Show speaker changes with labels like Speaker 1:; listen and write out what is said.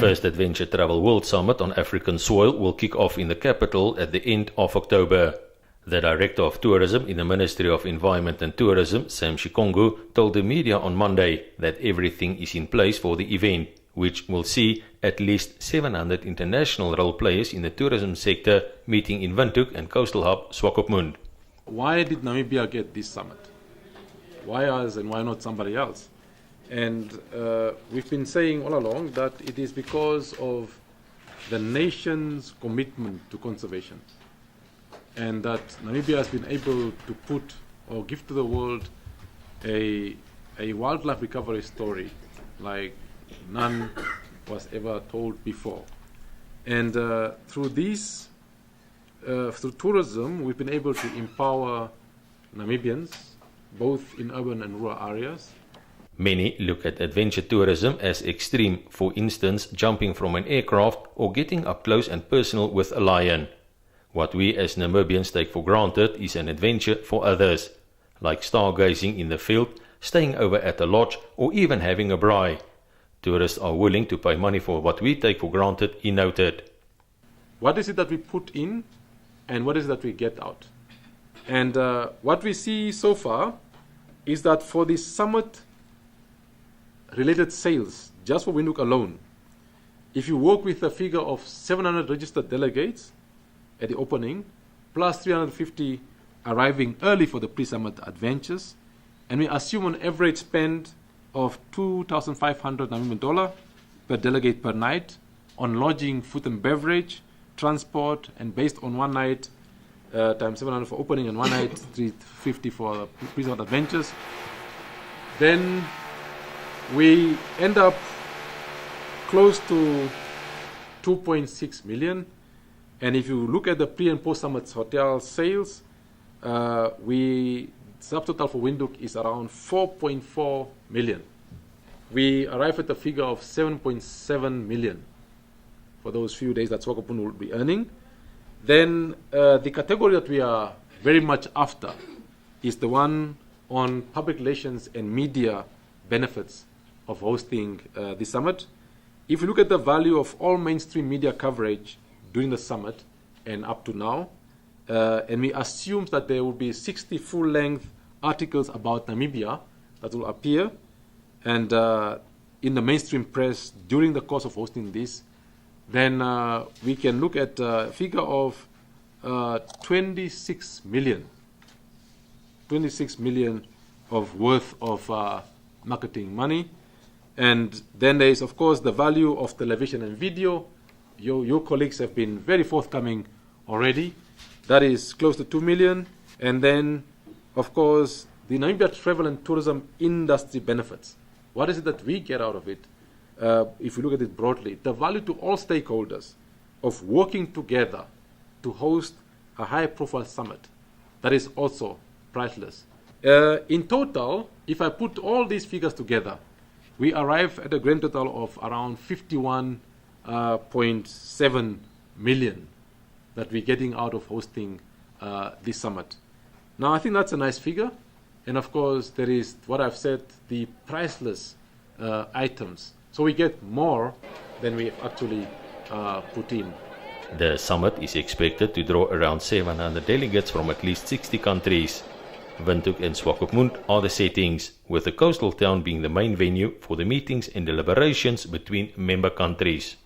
Speaker 1: first Adventure Travel World Summit on African soil will kick off in the capital at the end of October. The Director of Tourism in the Ministry of Environment and Tourism, Sam Shikongu, told the media on Monday that everything is in place for the event, which will see at least 700 international role players in the tourism sector meeting in Windhoek and coastal hub Swakopmund.
Speaker 2: Why did Namibia get this summit? Why us and why not somebody else? And we've been saying all along that it is because of the nation's commitment to conservation, and that Namibia has been able to put or give to the world a wildlife recovery story like none was ever told before. And through tourism, we've been able to empower Namibians, both in urban and rural areas.
Speaker 1: Many look at adventure tourism as extreme, for instance, jumping from an aircraft or getting up close and personal with a lion. What we as Namibians take for granted is an adventure for others, like stargazing in the field, staying over at a lodge, or even having a braai. Tourists are willing to pay money for what we take for granted, he noted.
Speaker 2: What is it that we put in and what is it that we get out? And what we see so far is that for the summit related sales, just for Windhoek alone, if you work with a figure of 700 registered delegates at the opening, plus 350 arriving early for the pre-summit adventures, and we assume an average spend of 2,500 Namibian dollar per delegate per night on lodging, food and beverage, transport, and based on one night times 700 for opening and one night 350 for pre-summit adventures, then we end up close to 2.6 million. And if you look at the pre and post summit hotel sales, subtotal for Windhoek is around 4.4 million. We arrive at a figure of 7.7 million for those few days that Swakopmund will be earning. Then the category that we are very much after is the one on public relations and media benefits of hosting the summit. If you look at the value of all mainstream media coverage during the summit and up to now, and we assume that there will be 60 full-length articles about Namibia that will appear and in the mainstream press during the course of hosting this, then we can look at a figure of 26 million of worth of marketing money. And then there is, of course, the value of television and video. Your colleagues have been very forthcoming already. That is close to 2 million. And then, of course, the Namibia travel and tourism industry benefits. What is it that we get out of it? If you look at it broadly, the value to all stakeholders of working together to host a high-profile summit, that is also priceless. In total, if I put all these figures together, we arrive at a grand total of around 51.7 million that we're getting out of hosting this summit. Now, I think that's a nice figure. And of course, there is what I've said, the priceless items. So we get more than we actually put in.
Speaker 1: The summit is expected to draw around 700 delegates from at least 60 countries. Windhoek and Swakopmund are the settings, with the coastal town being the main venue for the meetings and deliberations between member countries.